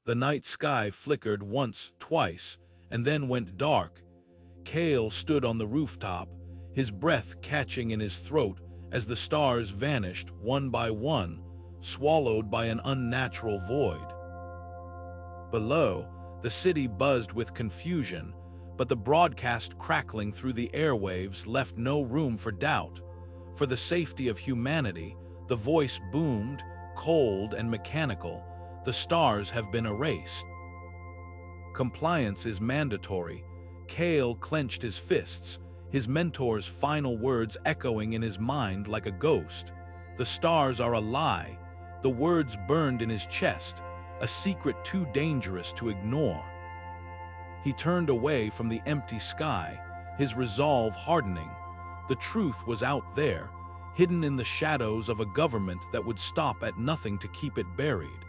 The night sky flickered once, twice, and then went dark. Kael stood on the rooftop, his breath catching in his throat as the stars vanished one by one, swallowed by an unnatural void. Below, the city buzzed with confusion, but the broadcast crackling through the airwaves left no room for doubt. For the safety of humanity, the voice boomed, cold and mechanical, "The stars have been erased." Compliance is mandatory. Kael clenched his fists, his mentor's final words echoing in his mind like a ghost. "The stars are a lie." The words burned in his chest, a secret too dangerous to ignore. He turned away from the empty sky, his resolve hardening. The truth was out there, hidden in the shadows of a government that would stop at nothing to keep it buried.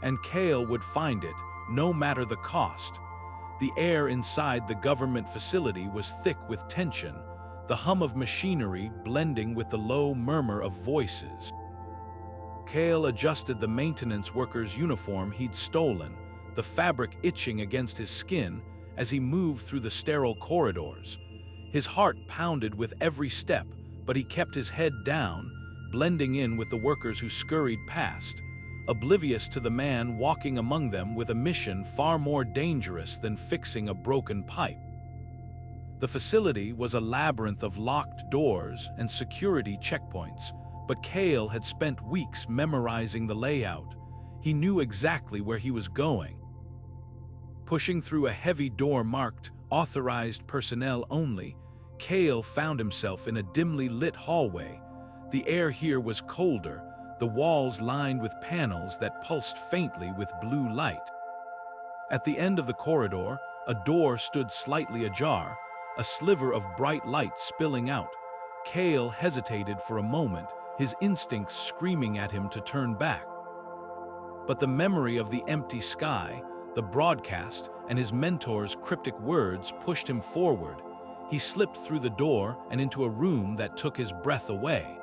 And Kael would find it, no matter the cost. The air inside the government facility was thick with tension, the hum of machinery blending with the low murmur of voices. Kael adjusted the maintenance worker's uniform he'd stolen, the fabric itching against his skin as he moved through the sterile corridors. His heart pounded with every step, but he kept his head down, blending in with the workers who scurried past, oblivious to the man walking among them with a mission far more dangerous than fixing a broken pipe. The facility was a labyrinth of locked doors and security checkpoints, but Kael had spent weeks memorizing the layout. He knew exactly where he was going. Pushing through a heavy door marked "Authorized Personnel Only," Kael found himself in a dimly lit hallway. The air here was colder, the walls lined with panels that pulsed faintly with blue light. At the end of the corridor, a door stood slightly ajar, a sliver of bright light spilling out. Kael hesitated for a moment, his instincts screaming at him to turn back. But the memory of the empty sky, the broadcast, and his mentor's cryptic words pushed him forward. He slipped through the door and into a room that took his breath away.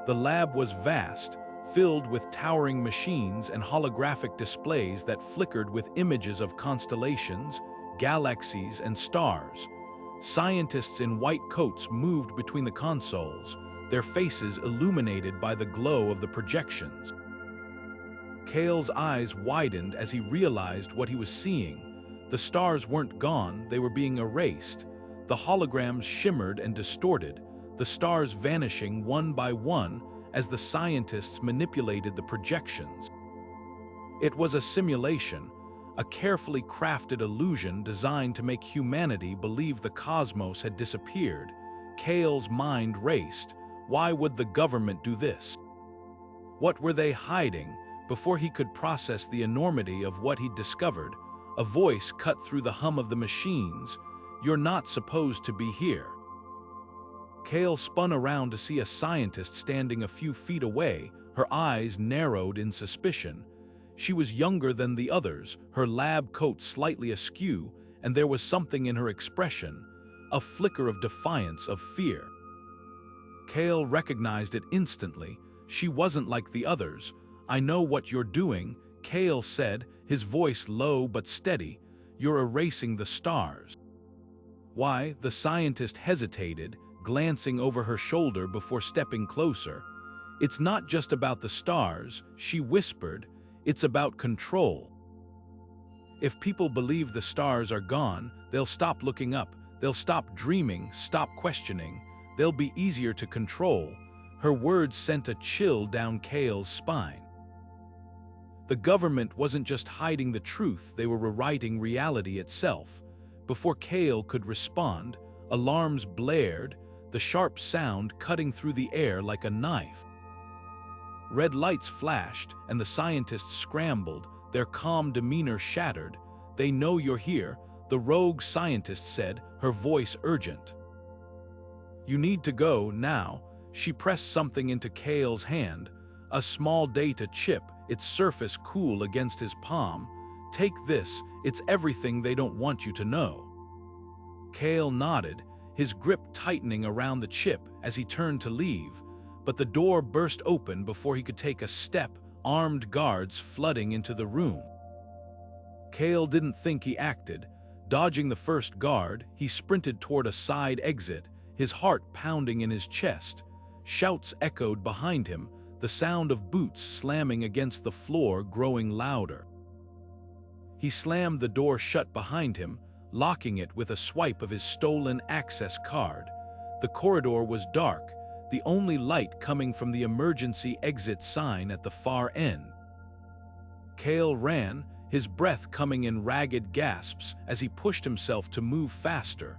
The lab was vast, filled with towering machines and holographic displays that flickered with images of constellations, galaxies, and stars. Scientists in white coats moved between the consoles, their faces illuminated by the glow of the projections. Kael's eyes widened as he realized what he was seeing. The stars weren't gone, they were being erased. The holograms shimmered and distorted, the stars vanishing one by one as the scientists manipulated the projections. It was a simulation, a carefully crafted illusion designed to make humanity believe the cosmos had disappeared. Kael's mind raced. Why would the government do this? What were they hiding? Before he could process the enormity of what he'd discovered, a voice cut through the hum of the machines. "You're not supposed to be here." Kael spun around to see a scientist standing a few feet away, her eyes narrowed in suspicion. She was younger than the others, her lab coat slightly askew, and there was something in her expression, a flicker of defiance, of fear. Kael recognized it instantly. She wasn't like the others. "I know what you're doing," Kael said, his voice low but steady. "You're erasing the stars." "Why?" The scientist hesitated, glancing over her shoulder before stepping closer. "It's not just about the stars," she whispered. "It's about control. If people believe the stars are gone, they'll stop looking up, they'll stop dreaming, stop questioning. They'll be easier to control." Her words sent a chill down Kael's spine. The government wasn't just hiding the truth, they were rewriting reality itself. Before Kael could respond, alarms blared, the sharp sound cutting through the air like a knife. Red lights flashed, and the scientists scrambled, their calm demeanor shattered. "They know you're here," the rogue scientist said, her voice urgent. "You need to go now." She pressed something into Kael's hand, a small data chip, its surface cool against his palm. "Take this, it's everything they don't want you to know." Kael nodded, his grip tightening around the chip as he turned to leave, but the door burst open before he could take a step armed guards flooding into the room. Kael didn't think he acted. Dodging the first guard, he sprinted toward a side exit, his heart pounding in his chest. Shouts echoed behind him, the sound of boots slamming against the floor growing louder. He slammed the door shut behind him, locking it with a swipe of his stolen access card. The corridor was dark, the only light coming from the emergency exit sign at the far end. Kael ran, his breath coming in ragged gasps as he pushed himself to move faster.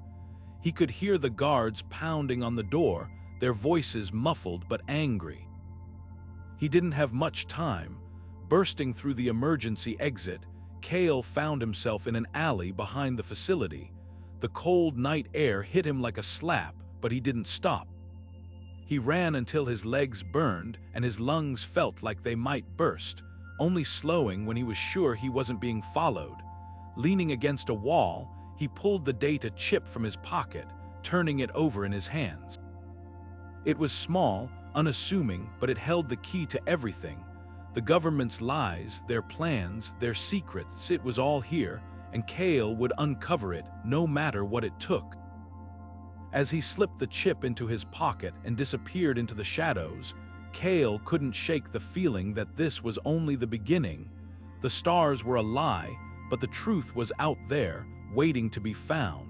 He could hear the guards pounding on the door, their voices muffled but angry. He didn't have much time. Bursting through the emergency exit, Kael found himself in an alley behind the facility. The cold night air hit him like a slap, but he didn't stop. He ran until his legs burned and his lungs felt like they might burst, only slowing when he was sure he wasn't being followed. Leaning against a wall, he pulled the data chip from his pocket, turning it over in his hands. It was small, unassuming, but it held the key to everything. The government's lies, their plans, their secrets, it was all here, and Kael would uncover it no matter what it took. As he slipped the chip into his pocket and disappeared into the shadows, Kael couldn't shake the feeling that this was only the beginning. The stars were a lie, but the truth was out there, waiting to be found.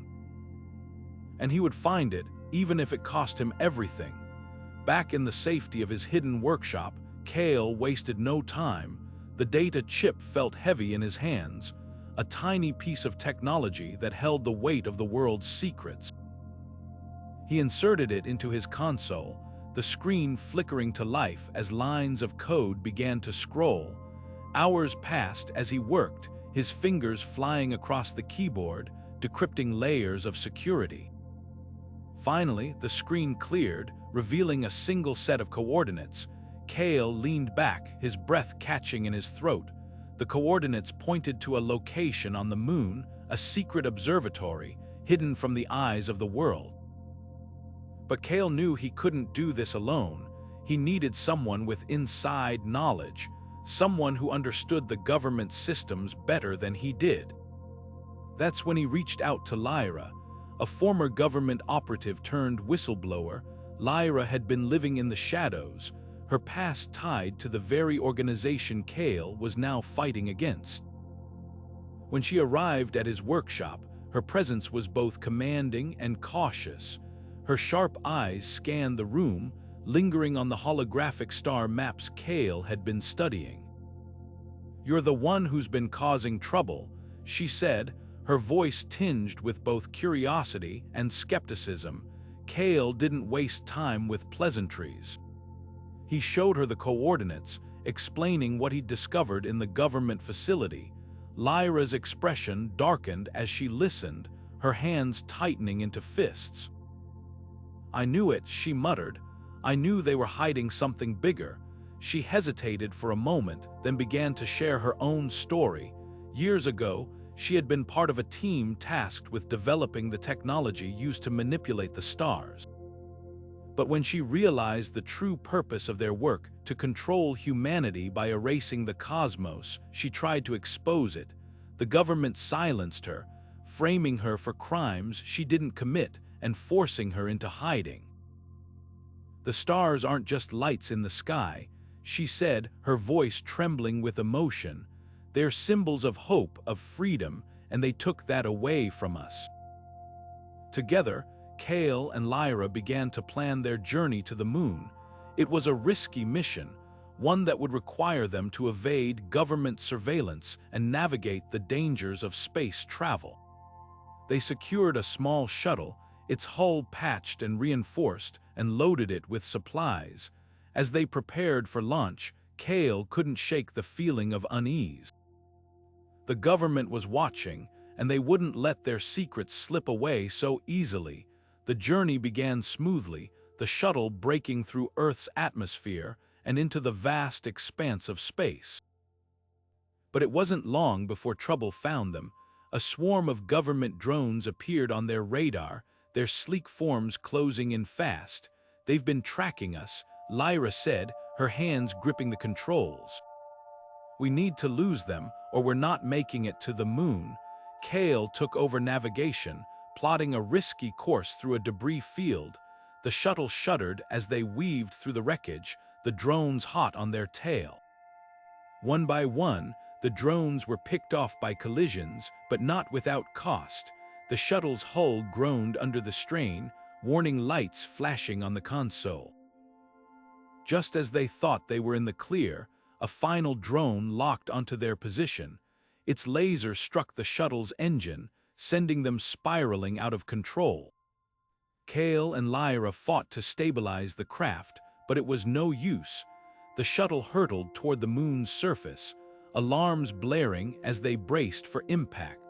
And he would find it, even if it cost him everything. Back in the safety of his hidden workshop, Kael wasted no time. The data chip felt heavy in his hands, a tiny piece of technology that held the weight of the world's secrets. He inserted it into his console, the screen flickering to life as lines of code began to scroll. Hours passed as he worked, his fingers flying across the keyboard, decrypting layers of security. Finally, the screen cleared, revealing a single set of coordinates. Kael leaned back, his breath catching in his throat. The coordinates pointed to a location on the moon, a secret observatory, hidden from the eyes of the world. But Kael knew he couldn't do this alone. He needed someone with inside knowledge, someone who understood the government systems better than he did. That's when he reached out to Lyra, a former government operative turned whistleblower. Lyra had been living in the shadows, her past tied to the very organization Kael was now fighting against. When she arrived at his workshop, her presence was both commanding and cautious. Her sharp eyes scanned the room, lingering on the holographic star maps Kael had been studying. "You're the one who's been causing trouble," she said, her voice tinged with both curiosity and skepticism. Kael didn't waste time with pleasantries. He showed her the coordinates, explaining what he'd discovered in the government facility. Lyra's expression darkened as she listened, her hands tightening into fists. "I knew it," she muttered. "I knew they were hiding something bigger." She hesitated for a moment, then began to share her own story. Years ago, she had been part of a team tasked with developing the technology used to manipulate the stars. But when she realized the true purpose of their work, to control humanity by erasing the cosmos, she tried to expose it. The government silenced her, framing her for crimes she didn't commit and forcing her into hiding. "The stars aren't just lights in the sky," she said, her voice trembling with emotion. "They're symbols of hope, of freedom, and they took that away from us." Together, Kael and Lyra began to plan their journey to the moon. It was a risky mission, one that would require them to evade government surveillance and navigate the dangers of space travel. They secured a small shuttle, its hull patched and reinforced, and loaded it with supplies. As they prepared for launch, Kael couldn't shake the feeling of unease. The government was watching, and they wouldn't let their secrets slip away so easily. The journey began smoothly, the shuttle breaking through Earth's atmosphere and into the vast expanse of space. But it wasn't long before trouble found them. A swarm of government drones appeared on their radar, their sleek forms closing in fast. "They've been tracking us," Lyra said, her hands gripping the controls. We need to lose them, or we're not making it to the moon. Kael took over navigation, plotting a risky course through a debris field. The shuttle shuddered as they weaved through the wreckage, the drones hot on their tail. One by one, the drones were picked off by collisions, but not without cost. The shuttle's hull groaned under the strain, warning lights flashing on the console. Just as they thought they were in the clear, a final drone locked onto their position. Its laser struck the shuttle's engine, sending them spiraling out of control. Kael and Lyra fought to stabilize the craft, but it was no use. The shuttle hurtled toward the moon's surface, alarms blaring as they braced for impact.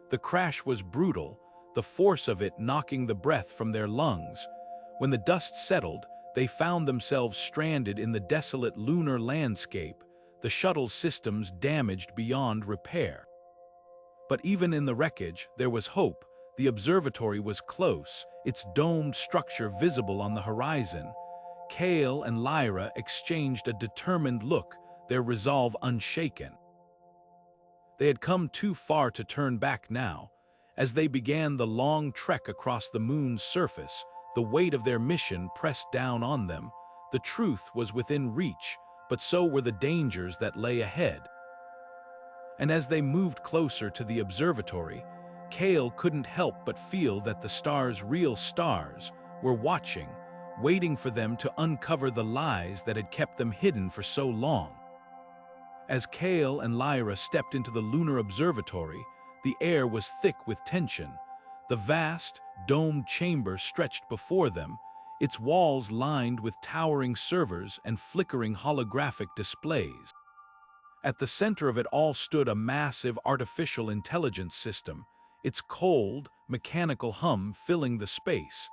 The crash was brutal, the force of it knocking the breath from their lungs. When the dust settled, they found themselves stranded in the desolate lunar landscape, the shuttle's systems damaged beyond repair. But even in the wreckage, there was hope. The observatory was close, its domed structure visible on the horizon. Kael and Lyra exchanged a determined look, their resolve unshaken. They had come too far to turn back now. As they began the long trek across the moon's surface, the weight of their mission pressed down on them. The truth was within reach, but so were the dangers that lay ahead. And as they moved closer to the observatory, Kael couldn't help but feel that the stars' real stars were watching, waiting for them to uncover the lies that had kept them hidden for so long. As Kael and Lyra stepped into the lunar observatory, the air was thick with tension. The vast, domed chamber stretched before them, its walls lined with towering servers and flickering holographic displays. At the center of it all stood a massive artificial intelligence system, its cold, mechanical hum filling the space.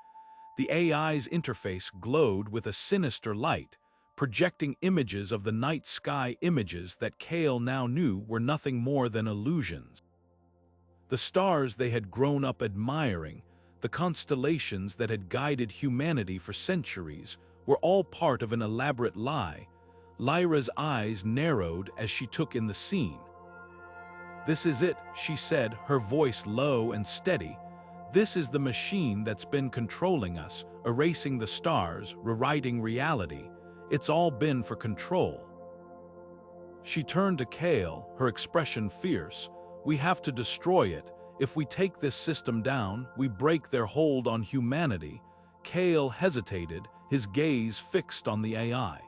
The AI's interface glowed with a sinister light, projecting images of the night sky, images that Kael now knew were nothing more than illusions. The stars they had grown up admiring, the constellations that had guided humanity for centuries, were all part of an elaborate lie. Lyra's eyes narrowed as she took in the scene. "This is it," she said, her voice low and steady. "This is the machine that's been controlling us, erasing the stars, rewriting reality. It's all been for control." She turned to Kael, her expression fierce. "We have to destroy it. If we take this system down, we break their hold on humanity." Kael hesitated, his gaze fixed on the AI.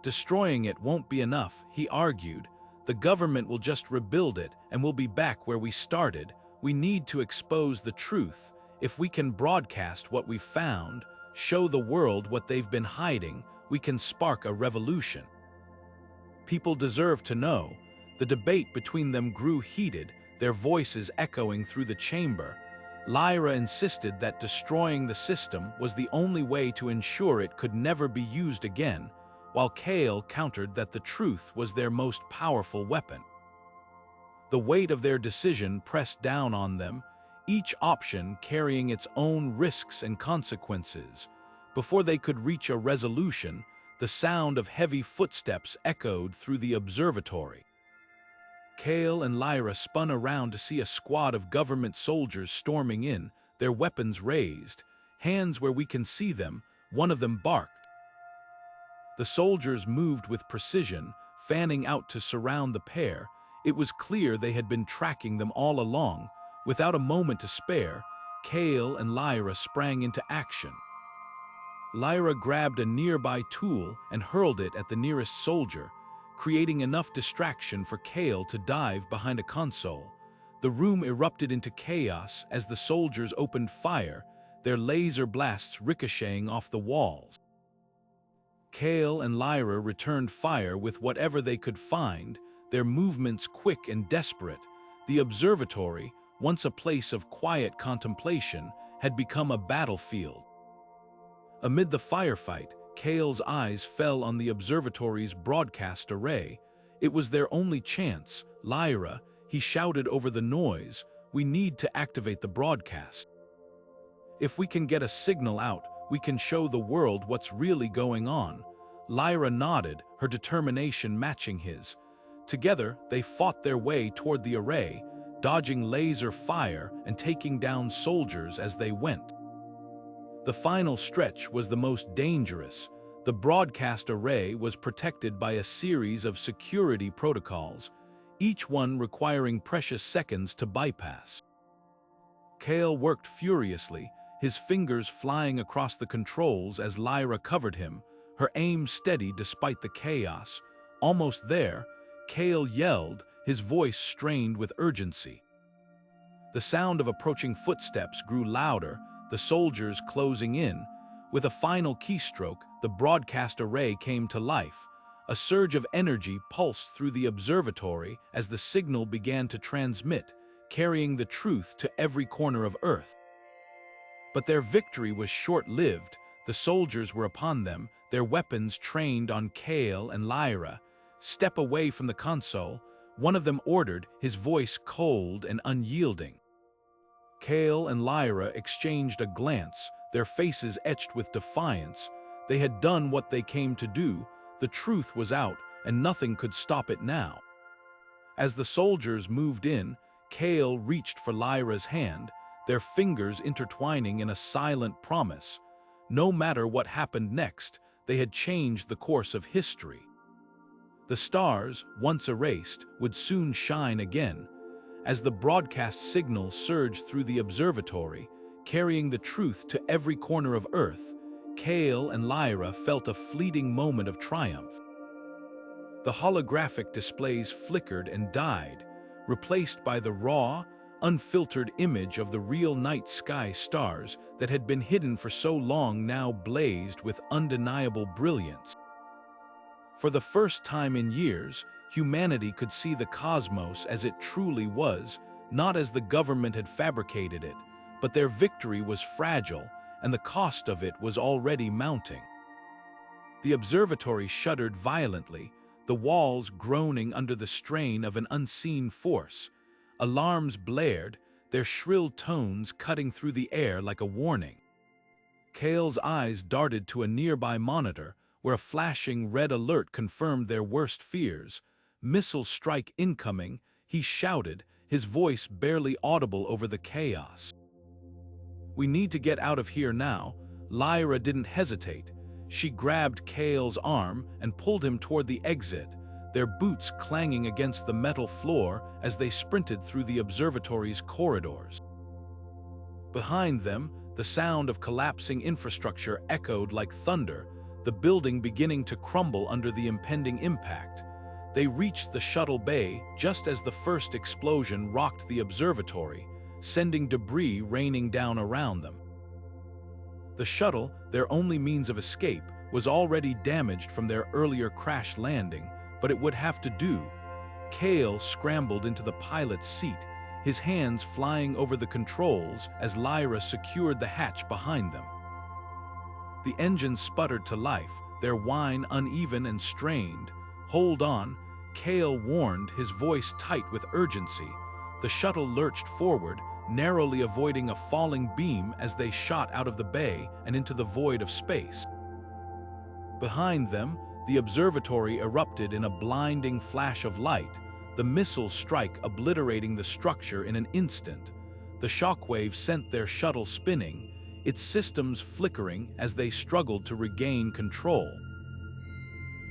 "Destroying it won't be enough," he argued. "The government will just rebuild it, and we'll be back where we started. We need to expose the truth. If we can broadcast what we've found, show the world what they've been hiding, we can spark a revolution. People deserve to know." The debate between them grew heated, their voices echoing through the chamber. Lyra insisted that destroying the system was the only way to ensure it could never be used again, while Kael countered that the truth was their most powerful weapon. The weight of their decision pressed down on them, each option carrying its own risks and consequences. Before they could reach a resolution, the sound of heavy footsteps echoed through the observatory. Kael and Lyra spun around to see a squad of government soldiers storming in, their weapons raised. "Hands where we can see them," one of them barked. The soldiers moved with precision, fanning out to surround the pair. It was clear they had been tracking them all along. Without a moment to spare, Kael and Lyra sprang into action. Lyra grabbed a nearby tool and hurled it at the nearest soldier, creating enough distraction for Kael to dive behind a console. The room erupted into chaos as the soldiers opened fire, their laser blasts ricocheting off the walls. Kael and Lyra returned fire with whatever they could find, their movements quick and desperate. The observatory, once a place of quiet contemplation, had become a battlefield. Amid the firefight, Kael's eyes fell on the observatory's broadcast array. It was their only chance. "Lyra," he shouted over the noise, "we need to activate the broadcast. If we can get a signal out, we can show the world what's really going on." Lyra nodded, her determination matching his. Together, they fought their way toward the array, dodging laser fire and taking down soldiers as they went. The final stretch was the most dangerous. The broadcast array was protected by a series of security protocols, each one requiring precious seconds to bypass. Kael worked furiously, his fingers flying across the controls as Lyra covered him, her aim steady despite the chaos. Almost there, Kael yelled, his voice strained with urgency. The sound of approaching footsteps grew louder, the soldiers closing in. With a final keystroke, the broadcast array came to life. A surge of energy pulsed through the observatory as the signal began to transmit, carrying the truth to every corner of Earth. But their victory was short-lived. The soldiers were upon them, their weapons trained on Kael and Lyra. "Step away from the console," one of them ordered, his voice cold and unyielding. Kael and Lyra exchanged a glance, their faces etched with defiance. They had done what they came to do. The truth was out, and nothing could stop it now. As the soldiers moved in, Kael reached for Lyra's hand, their fingers intertwining in a silent promise. No matter what happened next, they had changed the course of history. The stars, once erased, would soon shine again. As the broadcast signal surged through the observatory, carrying the truth to every corner of Earth, Kael and Lyra felt a fleeting moment of triumph. The holographic displays flickered and died, replaced by the raw, unfiltered image of the real night sky stars that had been hidden for so long now blazed with undeniable brilliance. For the first time in years, humanity could see the cosmos as it truly was, not as the government had fabricated it, but their victory was fragile, and the cost of it was already mounting. The observatory shuddered violently, the walls groaning under the strain of an unseen force. Alarms blared, their shrill tones cutting through the air like a warning. Kael's eyes darted to a nearby monitor, where a flashing red alert confirmed their worst fears. "Missile strike incoming," he shouted, his voice barely audible over the chaos. "We need to get out of here now." Lyra didn't hesitate. She grabbed Kael's arm and pulled him toward the exit, their boots clanging against the metal floor as they sprinted through the observatory's corridors. Behind them, the sound of collapsing infrastructure echoed like thunder, the building beginning to crumble under the impending impact. They reached the shuttle bay just as the first explosion rocked the observatory, sending debris raining down around them. The shuttle, their only means of escape, was already damaged from their earlier crash landing, but it would have to do. Kael scrambled into the pilot's seat, his hands flying over the controls as Lyra secured the hatch behind them. The engines sputtered to life, their whine uneven and strained. "Hold on," Kael warned, his voice tight with urgency. The shuttle lurched forward, narrowly avoiding a falling beam as they shot out of the bay and into the void of space. Behind them, the observatory erupted in a blinding flash of light, the missile strike obliterating the structure in an instant. The shockwave sent their shuttle spinning, its systems flickering as they struggled to regain control.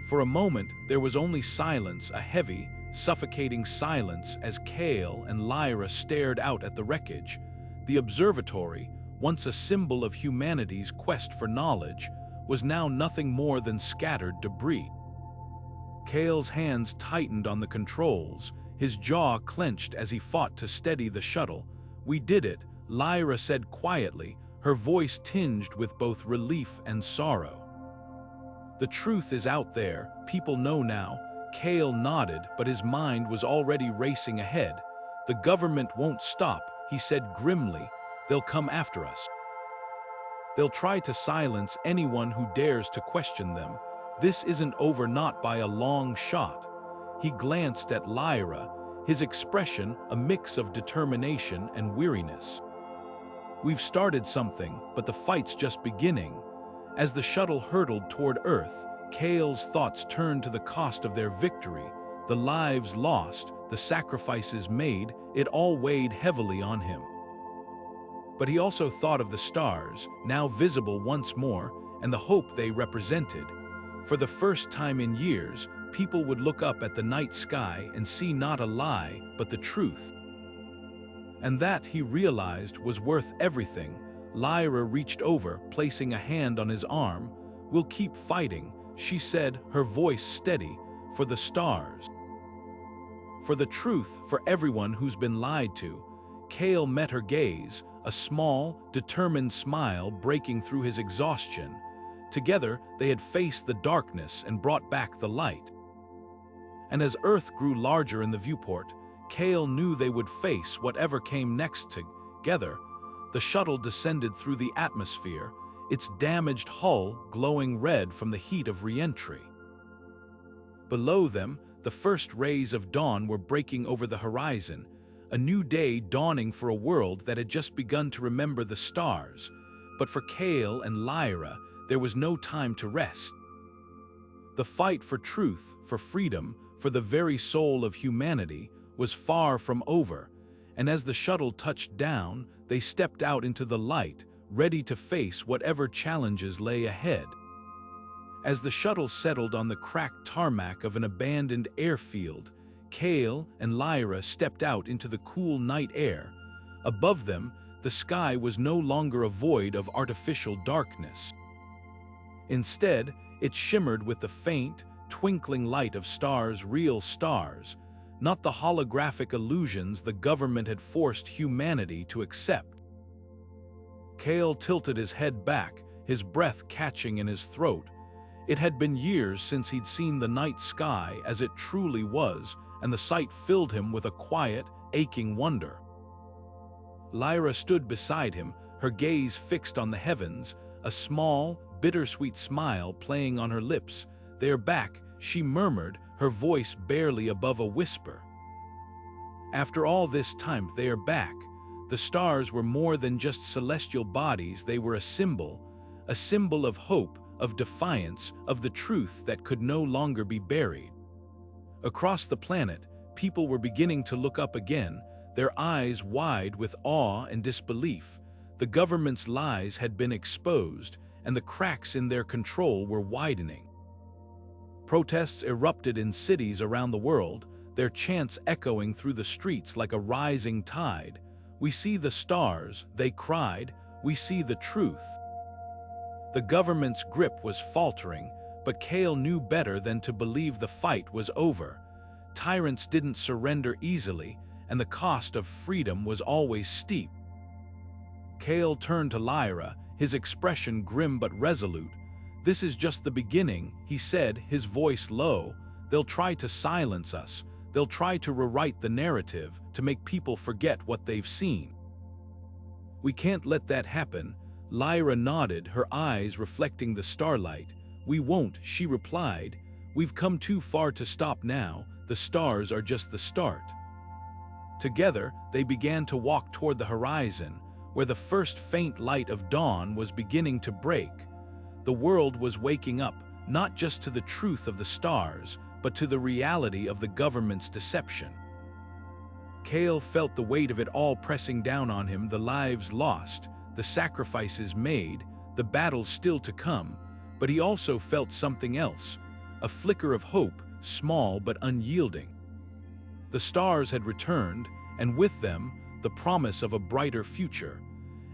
For a moment, there was only silence, a heavy, suffocating silence as Kael and Lyra stared out at the wreckage. The observatory, once a symbol of humanity's quest for knowledge, was now nothing more than scattered debris. Kael's hands tightened on the controls, his jaw clenched as he fought to steady the shuttle. "We did it," Lyra said quietly, her voice tinged with both relief and sorrow. "The truth is out there, people know now." Kael nodded, but his mind was already racing ahead. "The government won't stop," he said grimly. "They'll come after us. They'll try to silence anyone who dares to question them. This isn't over, not by a long shot." He glanced at Lyra, his expression a mix of determination and weariness. "We've started something, but the fight's just beginning." As the shuttle hurtled toward Earth, Kael's thoughts turned to the cost of their victory, the lives lost, the sacrifices made. It all weighed heavily on him. But he also thought of the stars, now visible once more, and the hope they represented. For the first time in years, people would look up at the night sky and see not a lie, but the truth. And that, he realized, was worth everything. Lyra reached over, placing a hand on his arm. "We'll keep fighting," she said, her voice steady, "for the stars. For the truth, for everyone who's been lied to." Kael met her gaze, a small, determined smile breaking through his exhaustion. Together, they had faced the darkness and brought back the light. And as Earth grew larger in the viewport, Kael knew they would face whatever came next. Together, the shuttle descended through the atmosphere, its damaged hull glowing red from the heat of re-entry. Below them, the first rays of dawn were breaking over the horizon, a new day dawning for a world that had just begun to remember the stars. But for Kael and Lyra, there was no time to rest. The fight for truth, for freedom, for the very soul of humanity, was far from over, and as the shuttle touched down, they stepped out into the light, ready to face whatever challenges lay ahead. As the shuttle settled on the cracked tarmac of an abandoned airfield, Kael and Lyra stepped out into the cool night air. Above them, the sky was no longer a void of artificial darkness. Instead, it shimmered with the faint, twinkling light of stars, real stars, not the holographic illusions the government had forced humanity to accept. Kael tilted his head back, his breath catching in his throat. It had been years since he'd seen the night sky as it truly was, and the sight filled him with a quiet, aching wonder. Lyra stood beside him, her gaze fixed on the heavens, a small, bittersweet smile playing on her lips. "They're back," she murmured, her voice barely above a whisper. After all this time, they are back. The stars were more than just celestial bodies, they were a symbol of hope, of defiance, of the truth that could no longer be buried. Across the planet, people were beginning to look up again, their eyes wide with awe and disbelief. The government's lies had been exposed, and the cracks in their control were widening. Protests erupted in cities around the world, their chants echoing through the streets like a rising tide. "We see the stars," they cried, "we see the truth." The government's grip was faltering, but Kael knew better than to believe the fight was over. Tyrants didn't surrender easily, and the cost of freedom was always steep. Kael turned to Lyra, his expression grim but resolute. "This is just the beginning," he said, his voice low. "They'll try to silence us. They'll try to rewrite the narrative, to make people forget what they've seen. We can't let that happen." Lyra nodded, her eyes reflecting the starlight. "We won't," she replied. "We've come too far to stop now. The stars are just the start." Together, they began to walk toward the horizon, where the first faint light of dawn was beginning to break. The world was waking up, not just to the truth of the stars, but to the reality of the government's deception. Kael felt the weight of it all pressing down on him, the lives lost, the sacrifices made, the battles still to come, but he also felt something else, a flicker of hope, small but unyielding. The stars had returned, and with them, the promise of a brighter future.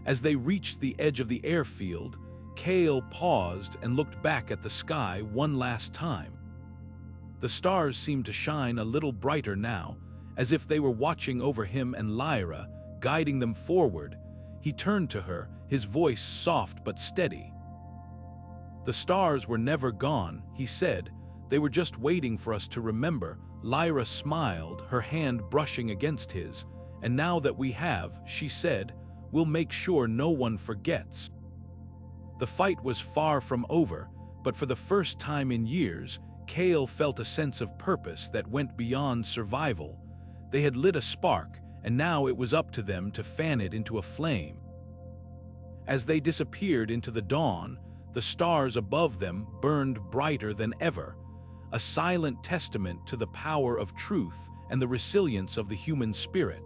As they reached the edge of the airfield, Kael paused and looked back at the sky one last time. The stars seemed to shine a little brighter now, as if they were watching over him and Lyra, guiding them forward. He turned to her, his voice soft but steady. "The stars were never gone," he said. "They were just waiting for us to remember." Lyra smiled, her hand brushing against his. "And now that we have," she said, "we'll make sure no one forgets." The fight was far from over, but for the first time in years, Kael felt a sense of purpose that went beyond survival. They had lit a spark, and now it was up to them to fan it into a flame. As they disappeared into the dawn, The stars above them burned brighter than ever, a silent testament to the power of truth and the resilience of the human spirit.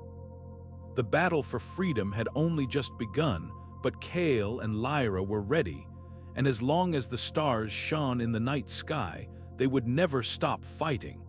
The battle for freedom had only just begun, but Kael and Lyra were ready, and as long as the stars shone in the night sky, they would never stop fighting.